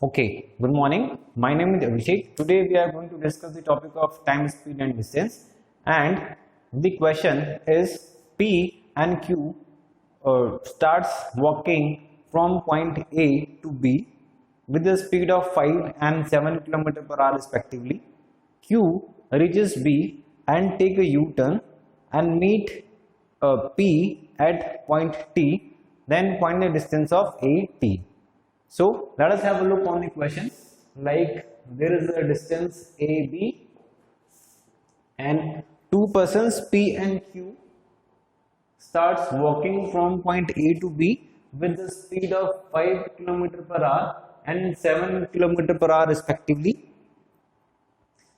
Okay, good morning. My name is Abhishek. Today we are going to discuss the topic of time, speed and distance. And the question is P and Q starts walking from point A to B with the speed of 5 and 7 km per hour respectively. Q reaches B and take a U-turn and meet P at point T, then find the distance of AT. So let us have a look on the question. Like there is a distance AB and two persons P and Q starts walking from point A to B with the speed of 5 km per hour and 7 km per hour respectively.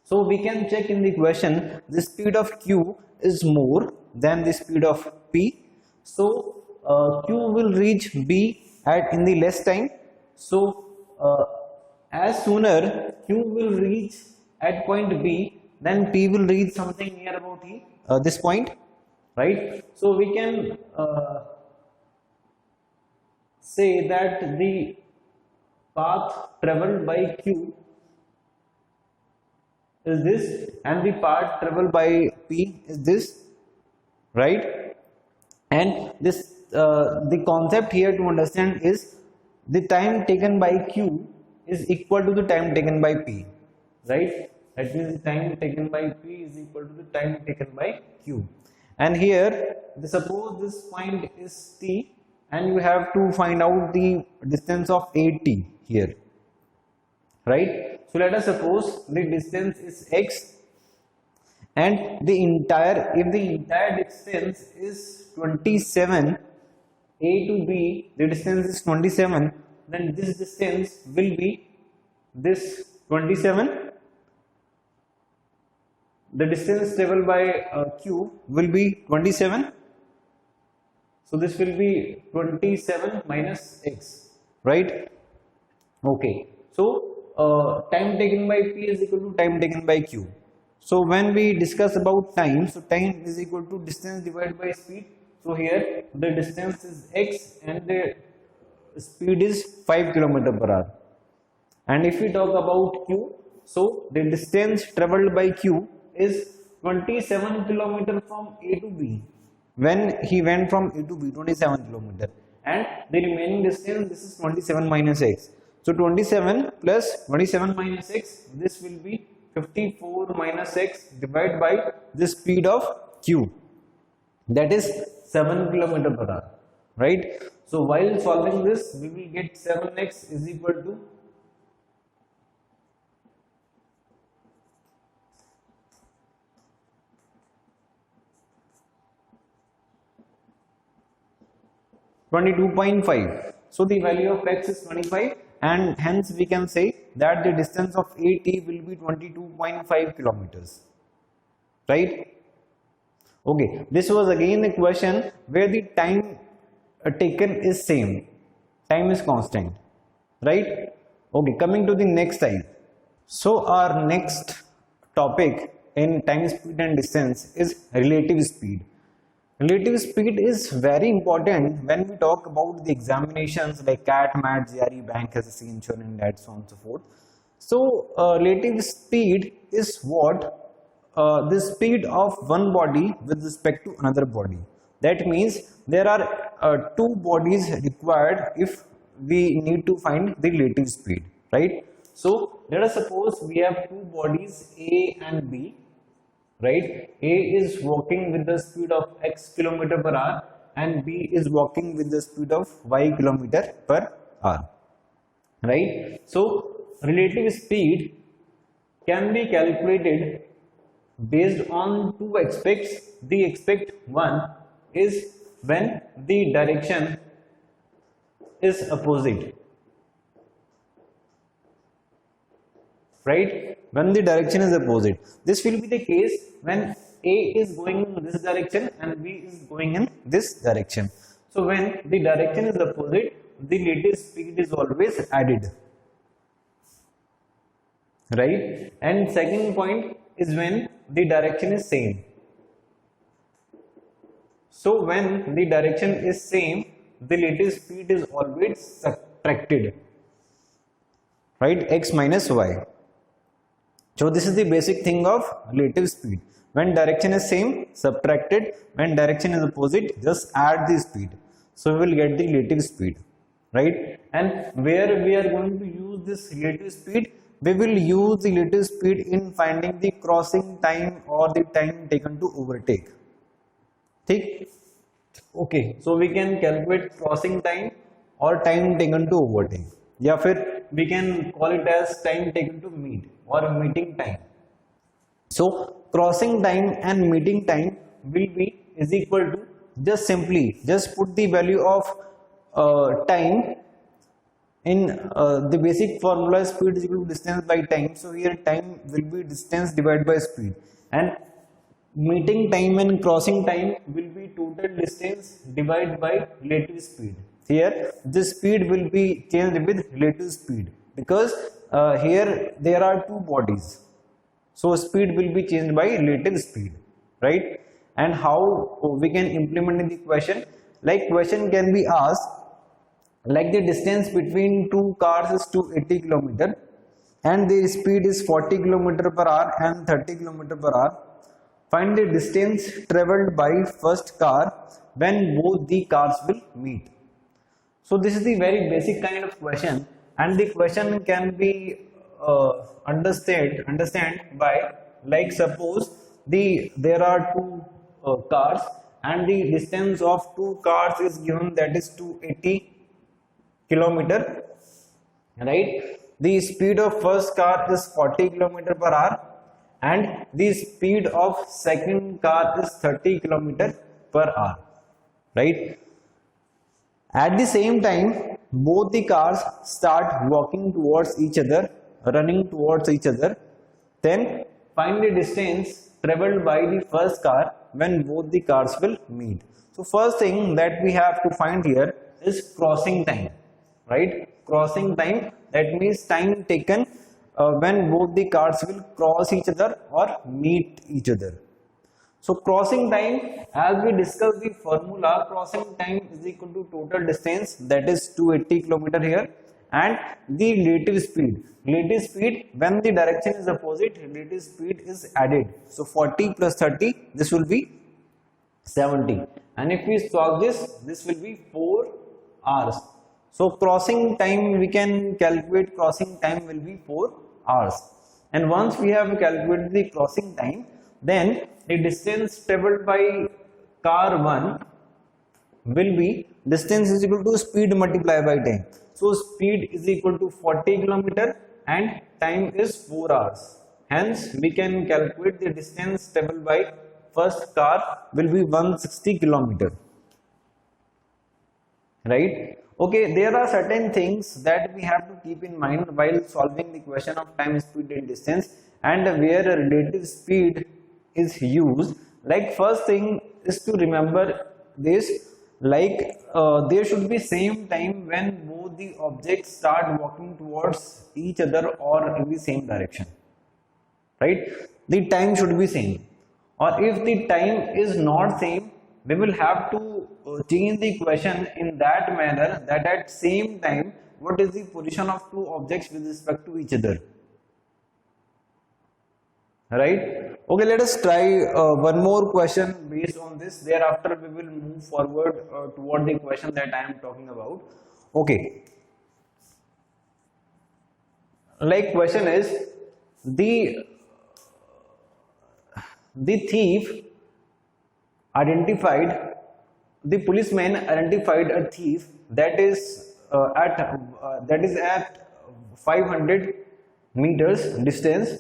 So we can check in the question the speed of Q is more than the speed of P. So Q will reach B at in the less time. So as sooner Q will reach at point B, then P will reach something near about this point, right? So we can say that the path traveled by Q is this and the path traveled by P is this, right? And this the concept here to understand is the time taken by Q is equal to the time taken by P, right? That means the time taken by P is equal to the time taken by Q. And here, suppose this point is T and you have to find out the distance of AT here, right? So let us suppose the distance is X and if the entire distance is 27, A to B, the distance is 27, then this distance will be this 27. The distance traveled by Q will be 27. So this will be 27 minus X, right? Okay. So time taken by P is equal to time taken by Q. So when we discuss about time, so time is equal to distance divided by speed. So here the distance is X and the speed is 5 km per hour. And if we talk about Q, so the distance traveled by Q is 27 km from A to B. When he went from A to B, 27 km. And the remaining distance, this is 27 minus X. So 27 plus 27 minus X, this will be 54 minus X divided by the speed of Q. That is 7 km per hour, right? So while solving this, we will get 7x is equal to 22.5. So the value of x is 25 and hence we can say that the distance of AT will be 22.5 kilometers, right? Okay, this was again a question where the time taken is same, time is constant, right? Okay, coming to the next time. So our next topic in time, speed and distance is relative speed. Relative speed is very important when we talk about the examinations like CAT, MAT, GRE, bank, SSC, insurance, and that so on and so forth. So relative speed is what? The speed of one body with respect to another body. That means there are two bodies required if we need to find the relative speed, right? So let us suppose we have two bodies A and B, right? A is walking with the speed of x km per hour and B is walking with the speed of y km per hour, right? So relative speed can be calculated based on two aspects. The aspect one is when the direction is opposite, right? When the direction is opposite, this will be the case when A is going in this direction and B is going in this direction. So when the direction is opposite, the relative speed is always added, right? And second point is when the direction is same. So when the direction is same, the relative speed is always subtracted. right? X minus y. So this is the basic thing of relative speed. When direction is same, subtract it. When direction is opposite, just add the speed. So we will get the relative speed, right? And where we are going to use this relative speed, we will use the relative speed in finding the crossing time or the time taken to overtake. Okay? Okay, so we can calculate crossing time or time taken to overtake. या फिर we can call it as time taken to meet or meeting time. So crossing time and meeting time will be is equal to, just simply just put the value of time in the basic formula. Speed is equal to distance by time. So here time will be distance divided by speed, and meeting time and crossing time will be total distance divided by relative speed. Here the speed will be changed with relative speed, because here there are two bodies, so speed will be changed by relative speed, right? And how we can implement in the question, like question can be asked like the distance between two cars is 280 km and the speed is 40 km per hour and 30 km per hour. Find the distance traveled by first car when both the cars will meet. So this is the very basic kind of question, and the question can be understand by, like suppose there are two cars and the distance of two cars is given, that is 280 km, right? The speed of first car is 40 km per hour and the speed of second car is 30 km per hour, right? At the same time, both the cars start walking towards each other, running towards each other. Then find the distance traveled by the first car when both the cars will meet. So first thing that we have to find here is crossing time, right? Crossing time, that means time taken when both the cars will cross each other or meet each other. So crossing time, as we discussed the formula, crossing time is equal to total distance, that is 280 km here, and the relative speed. Relative speed, when the direction is opposite, relative speed is added. So 40 plus 30, this will be 70. And if we solve this will be 4 hours. So crossing time, we can calculate crossing time will be 4 hours. And once we have calculated the crossing time, then the distance traveled by car 1 will be, distance is equal to speed multiplied by time. So speed is equal to 40 km and time is 4 hours. Hence we can calculate the distance traveled by first car will be 160 km, right? Okay, there are certain things that we have to keep in mind while solving the question of time, speed and distance, and where a relative speed is used. Like first thing is to remember this, like there should be same time when both the objects start walking towards each other or in the same direction, right? The time should be same, or if the time is not same, we will have to change the question in that manner that at same time what is the position of two objects with respect to each other, right? Okay, let us try one more question based on this. Thereafter we will move forward toward the question that I am talking about. Okay, like question is, the policeman identified a thief that is at 500 meters distance,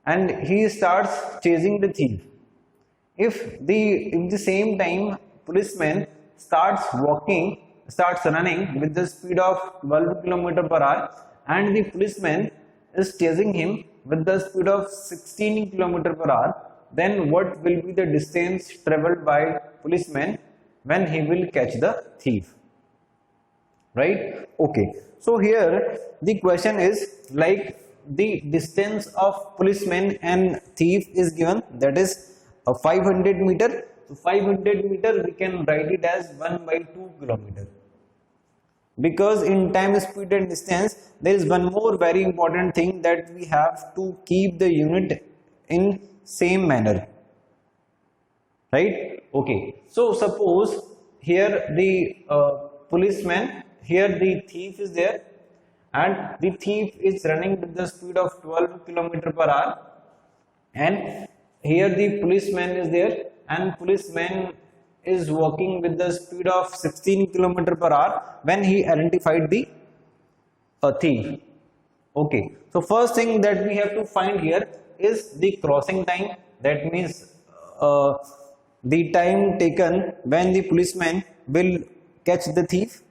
and he starts chasing the thief. If the same time policeman starts running with the speed of 12 km per hour and the policeman is chasing him with the speed of 16 km per hour, then what will be the distance traveled by policeman when he will catch the thief, right? Okay, so here the question is like the distance of policeman and thief is given, that is 500 meter. So 500 meter we can write it as 1/2 kilometer. because in time, speed and distance there is one more very important thing, that we have to keep the unit in same manner, right? Okay, so suppose here the policeman, here the thief is there, and the thief is running with the speed of 12 km per hour, and here the policeman is there, and policeman is walking with the speed of 16 km per hour when he identified the thief. Okay, so first thing that we have to find here is the crossing time, that means the time taken when the policeman will catch the thief.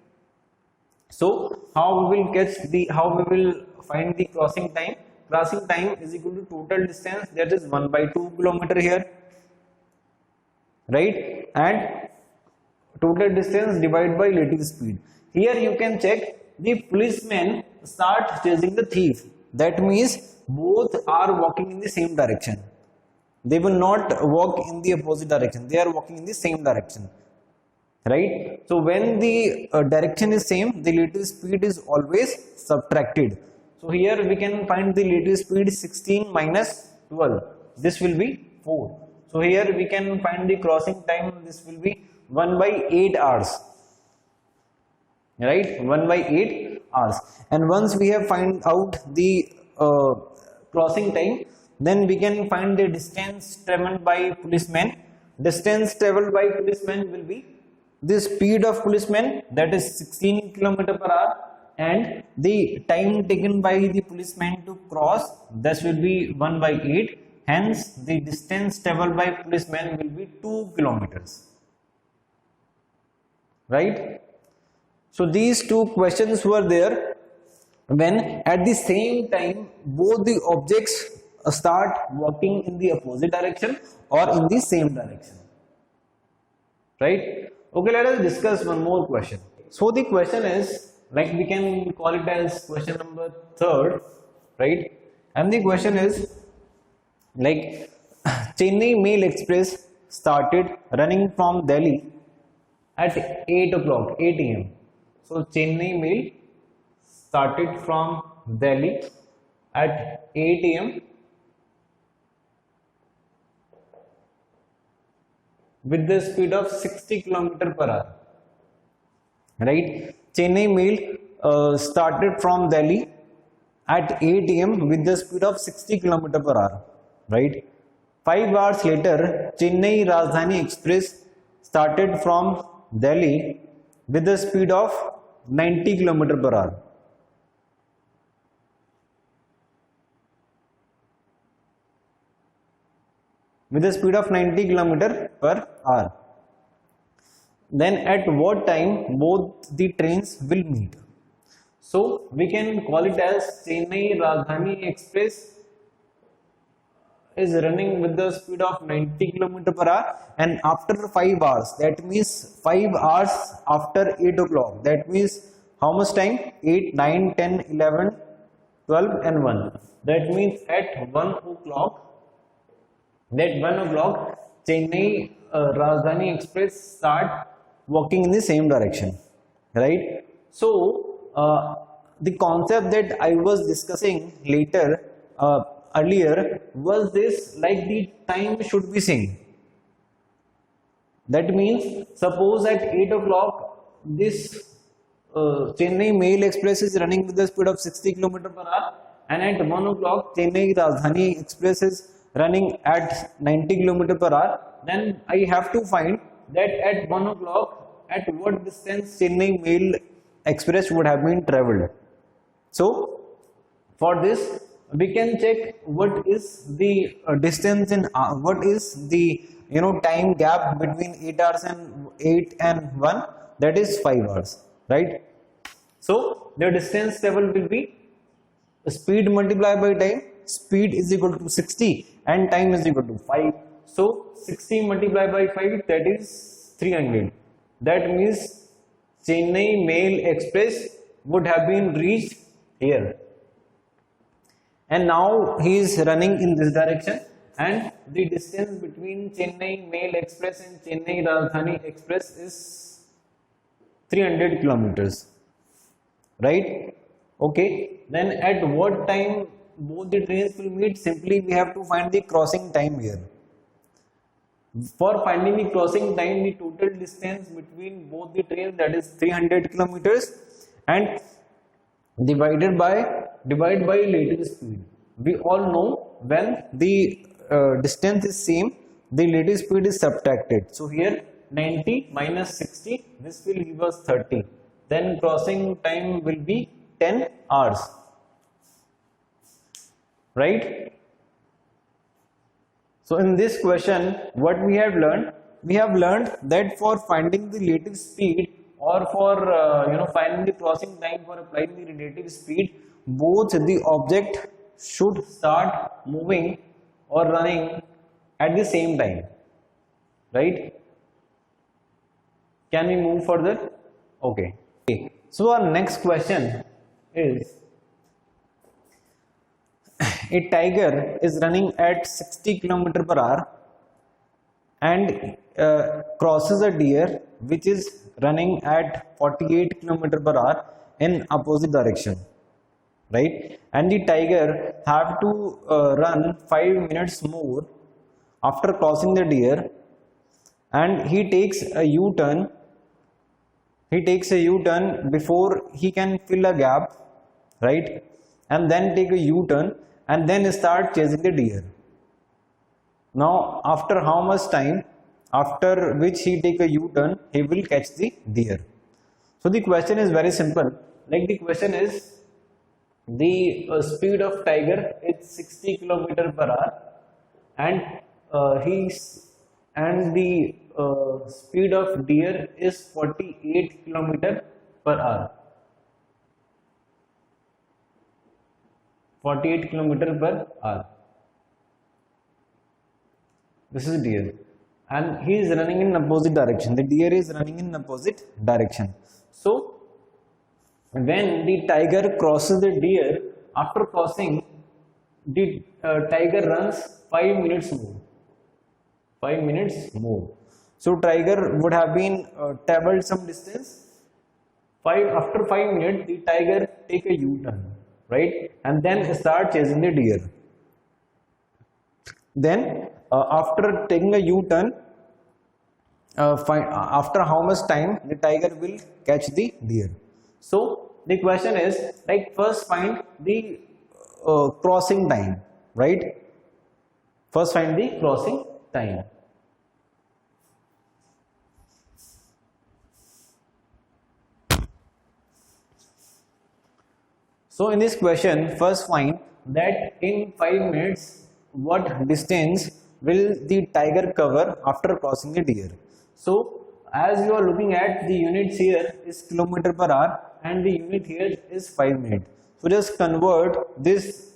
So how we will find the crossing time? Crossing time is equal to total distance, that is 1/2 km here, right? And total distance divided by relative speed. Here you can check, the policeman start chasing the thief, that means both are walking in the same direction. They will not walk in the opposite direction, they are walking in the same direction, right? So when the direction is same, the relative speed is always subtracted. So here we can find the relative speed 16 minus 12, this will be 4. So here we can find the crossing time, this will be 1/8 hours, right? 1/8 hours. And once we have find out the crossing time, then we can find the distance traveled by policeman. Distance traveled by policeman will be the speed of policeman, that is 16 km per hour, and the time taken by the policeman to cross, this will be 1/8. Hence the distance traveled by policeman will be 2 kilometers, right? So these two questions were there when at the same time both the objects start walking in the opposite direction or in the same direction, right? Okay, let us discuss one more question. So the question is, like we can call it as question number 3rd, right? And the question is like Chennai Mail Express started running from Delhi at 8 o'clock, 8 a.m. So Chennai Mail started from Delhi at 8 a.m. with the speed of 60 km per hour, right? Chennai Mail started from Delhi at 8 a.m. with the speed of 60 km per hour, right? 5 hours later, Chennai Rajdhani Express started from Delhi with the speed of 90 km per hour. With a speed of 90 km per hour. Then at what time both the trains will meet? So we can call it as Chennai Rajdhani Express is running with the speed of 90 km per hour, and after 5 hours, that means 5 hours after 8 o'clock, that means how much time? 8, 9, 10, 11, 12 and 1. That means at 1 o'clock, Chennai Rajdhani Express start walking in the same direction, right? So the concept that I was discussing earlier was this, like the time should be same. That means suppose at 8 o'clock this Chennai Mail Express is running with the speed of 60 km per hour, and at 1 o'clock Chennai Rajdhani Express is running at 90 km per hour. Then I have to find that at 1 o'clock at what distance Chennai Mail Express would have been traveled. So for this we can check what is the distance in what is the time gap between 8 hours and 8 and 1, that is 5 hours, right? So the distance traveled will be speed multiplied by time. Speed is equal to 60 and time is equal to 5. So 60 multiplied by 5, that is 300. That means Chennai Mail Express would have been reached here. And now he is running in this direction, and the distance between Chennai Mail Express and Chennai Rajdhani Express is 300 kilometers. right? Okay, then at what time both the trains will meet? Simply we have to find the crossing time here. For finding the crossing time, the total distance between both the trains, that is 300 kilometers, and divide by relative speed. We all know when the distance is same, the relative speed is subtracted. So here 90 minus 60, this will give us 30. Then crossing time will be 10 hours, right? So in this question, what we have learned? We have learned that for finding the relative speed, or for finding the crossing time for applying the relative speed, both the object should start moving or running at the same time, right? Can we move further? Okay. So our next question is, a tiger is running at 60 km per hour and crosses a deer which is running at 48 km per hour in opposite direction, right? And the tiger have to run 5 minutes more after crossing the deer, and he takes a U-turn. He takes a U-turn before he can fill a gap, right? And then take a U-turn and then start chasing the deer. Now, after how much time, after which he take a U-turn, he will catch the deer? So the question is very simple. Like, the question is, the speed of tiger is 60 km per hour, and the speed of deer is 48 km per hour. 48 km per hour. This is deer, and he is running in opposite direction. The deer is running in opposite direction. So when the tiger crosses the deer, after crossing, the tiger runs 5 minutes more. 5 minutes more. So tiger would have been traveled some distance. After 5 minutes, the tiger take a U-turn, right, and then start chasing the deer. Then after taking a U-turn, after how much time the tiger will catch the deer? So the question is, like, first find the crossing time, right? First find the crossing time. So in this question, first find that in 5 minutes, what distance will the tiger cover after crossing the deer? So as you are looking at, the units here is kilometer per hour and the unit here is 5 minutes. So just convert this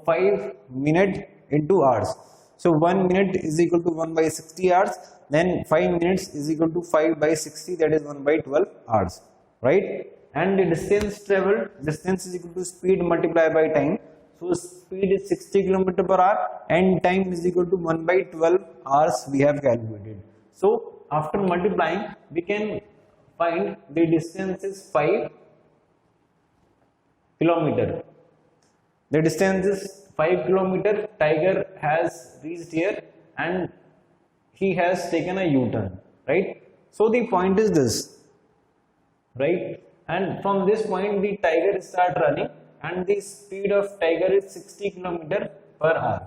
5 minutes into hours. So 1 minute is equal to 1 by 60 hours, then 5 minutes is equal to 5 by 60, that is 1 by 12 hours, right? And the distance traveled, distance is equal to speed multiplied by time. So speed is 60 km per hour and time is equal to 1 by 12 hours we have calculated. So after multiplying, we can find the distance is 5 km. The distance is 5 km. Tiger has reached here and he has taken a U-turn, right? So the point is this, right? And from this point, the tiger start running, and the speed of tiger is 60 km per hour.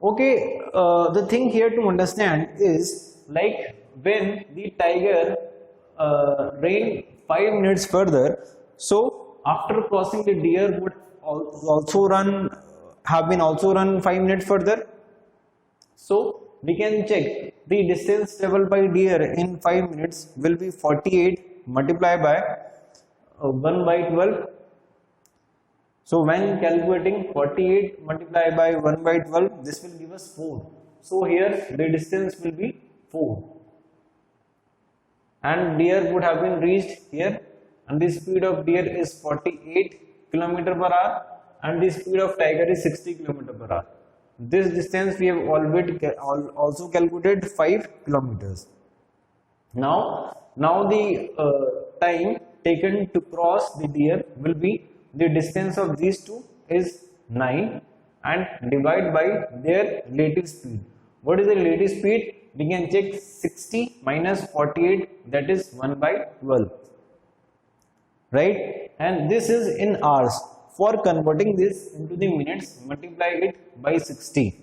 Okay, the thing here to understand is, like, when the tiger ran 5 minutes further, so after crossing the deer would have been also run 5 minutes further. So we can check the distance traveled by deer in 5 minutes will be 48 multiplied by 1 by 12. So when calculating 48 multiplied by 1 by 12, this will give us 4. So here the distance will be 4. And deer would have been reached here, and the speed of deer is 48 km per hour and the speed of tiger is 60 km per hour. This distance we have already also calculated 5 kilometers. Now the time taken to cross the deer will be the distance of these two is 9 and divide by their relative speed. What is the relative speed? We can check 60 minus 48, that is 1 by 12, right? And this is in hours. For converting this into the minutes, multiply it by 60.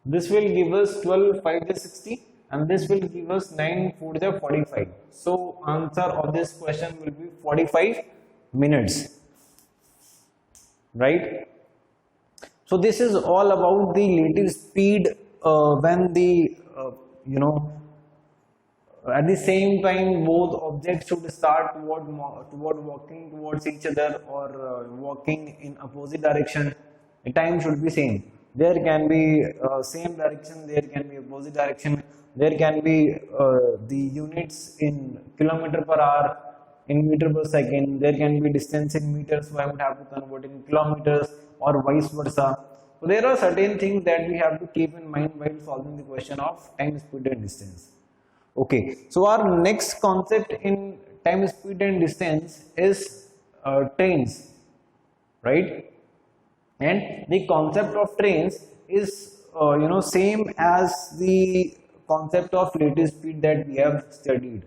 This will give us 12 5 is 60 and this will give us 9 4 is 45. So answer of this question will be 45 minutes, right? So this is all about the relative speed when the at the same time both objects should start toward walking towards each other or walking in opposite direction. The time should be same. There can be same direction, there can be opposite direction, there can be the units in kilometer per hour, in meter per second, there can be distance in meters, so I would have to convert in kilometers or vice versa. So there are certain things that we have to keep in mind while solving the question of time, speed and distance. Okay, so our next concept in time, speed and distance is trains, right? And the concept of trains is same as the concept of relative speed that we have studied.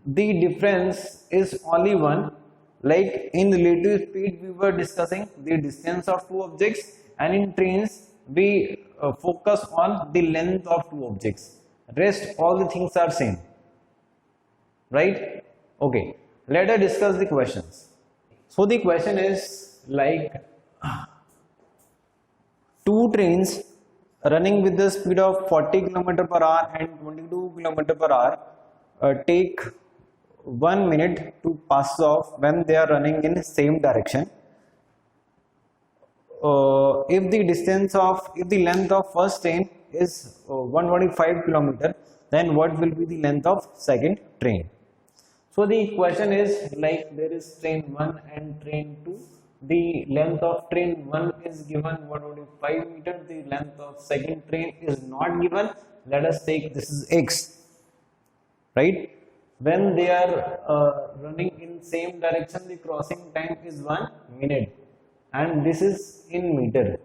The difference is only one. Like in relative speed we were discussing the distance of two objects, and in trains we focus on the length of two objects. Rest all the things are same, right? Okay, let us discuss the questions. So the question is like two trains running with the speed of 40 km per hour and 22 km per hour take 1 minute to pass off when they are running in the same direction. If the length of first train is 125 km, then what will be the length of second train? So the question is like there is train 1 and train 2. The length of train 1 is given 125 meter. The length of second train is not given. Let us take this is x, right? When they are running in same direction, the crossing time is 1 minute, and this is in meter,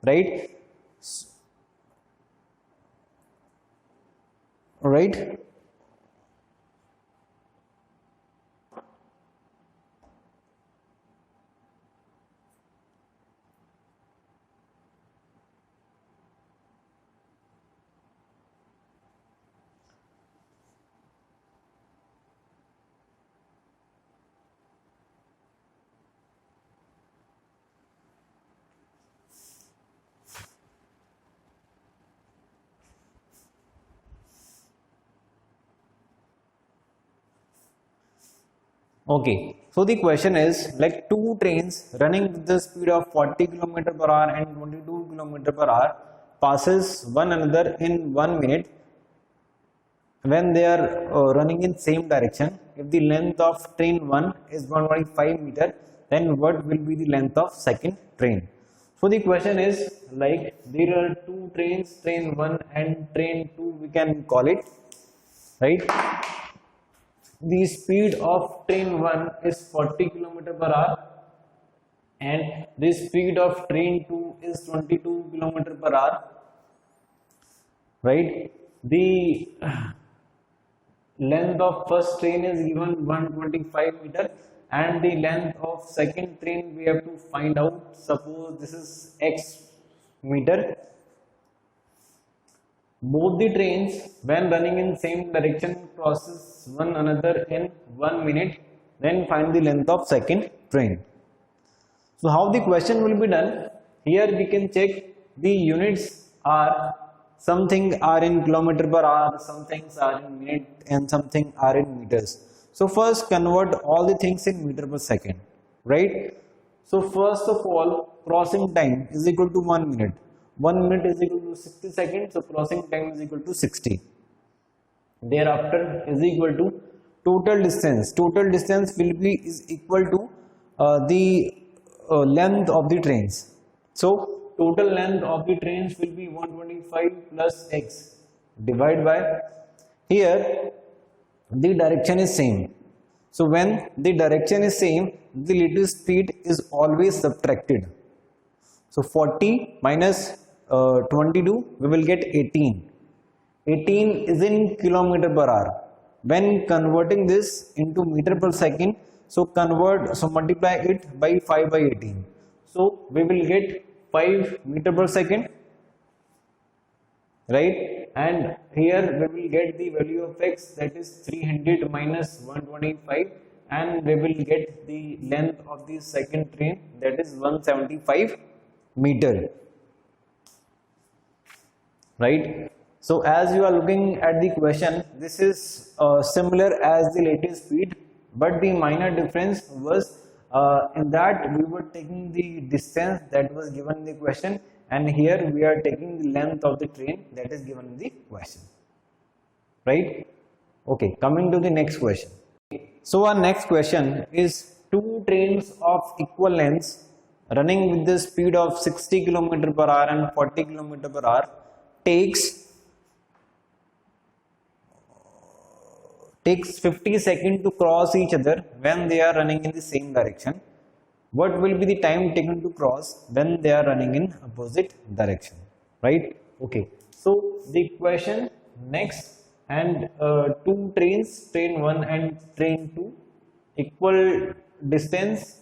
right? Right? Okay, so the question is like two trains running with the speed of 40 km per hour and 22 km per hour passes one another in 1 minute when they are running in same direction. If the length of train 1 is 125 meter, then what will be the length of second train? So the question is like there are two trains, train 1 and train 2 we can call it, right? The speed of train 1 is 40 km per hour and the speed of train 2 is 22 km per hour, right? The length of first train is given 125 meter and the length of second train we have to find out. Suppose this is x meter. Both the trains when running in same direction crosses one another in 1 minute, then find the length of second train. So how the question will be done? Here we can check the units are something are in kilometer per hour, some things are in minute and something are in meters. So first convert all the things in meter per second, right? So first of all crossing time is equal to 1 minute. 1 minute is equal to 60 seconds, so crossing time is equal to 60. Thereafter is equal to total distance. Total distance will be is equal to the length of the trains. So total length of the trains will be 125 plus x. Divide by here the direction is same. So when the direction is same, the latest speed is always subtracted. So 40 minus 22, we will get 18. 18 is in kilometer per hour. When converting this into meter per second, so multiply it by 5 by 18. So we will get 5 meter per second, right? And here we will get the value of x, that is 300 minus 125, and we will get the length of the second train, that is 175 meter, right? So as you are looking at the question, this is similar as the latest speed, but the minor difference was in that we were taking the distance that was given in the question, and here we are taking the length of the train that is given in the question, right? Okay, coming to the next question. So our next question is, two trains of equal lengths running with the speed of 60 km per hour and 40 km per hour takes 50 seconds to cross each other when they are running in the same direction. What will be the time taken to cross when they are running in opposite direction, right? Okay, so the question next, and two trains, train 1 and train 2, equal distance.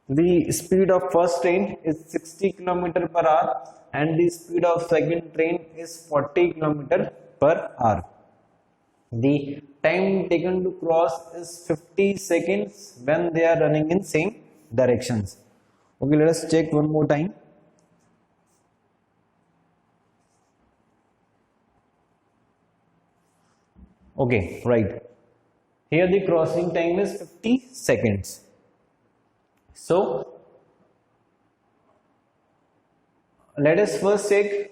The speed of first train is 60 km per hour and the speed of second train is 40 km per hour. The time taken to cross is 50 seconds when they are running in same directions. Okay, let us check one more time. Okay, right. Here the crossing time is 50 seconds. So let us first check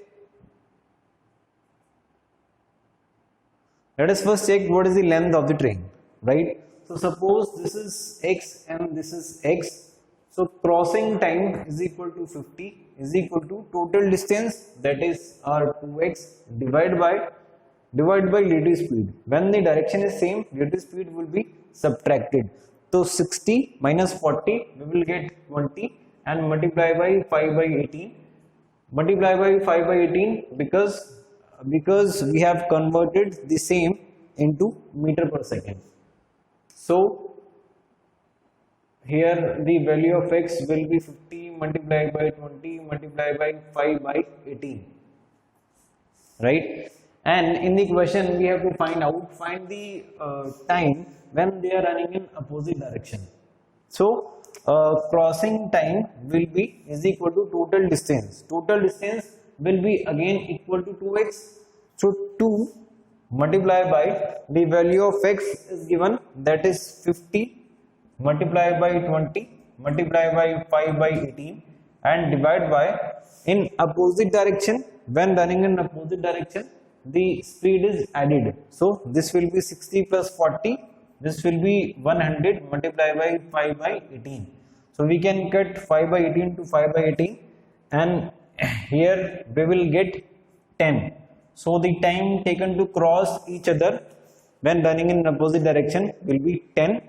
what is the length of the train, right? So suppose this is x and this is x. So crossing time is equal to 50 is equal to total distance, that is our 2x divided by latest speed. When the direction is same, latest speed will be subtracted. So 60 minus 40, we will get 20, and multiply by 5 by 18. Multiply by 5 by 18 because we have converted the same into meter per second. So here the value of x will be 50 multiplied by 20 multiplied by 5 by 18, right? And in the question we have to find the time when they are running in opposite direction. So crossing time will be is equal to total distance. Total distance will be again equal to 2x. So 2 multiplied by the value of x is given, that is 50 multiplied by 20 multiplied by 5 by 18 and divide by in opposite direction. When running in opposite direction, the speed is added. So this will be 60 plus 40. This will be 100 multiplied by 5 by 18. So we can cut 5 by 18 to 5 by 18, and here we will get 10. So the time taken to cross each other when running in opposite direction will be 10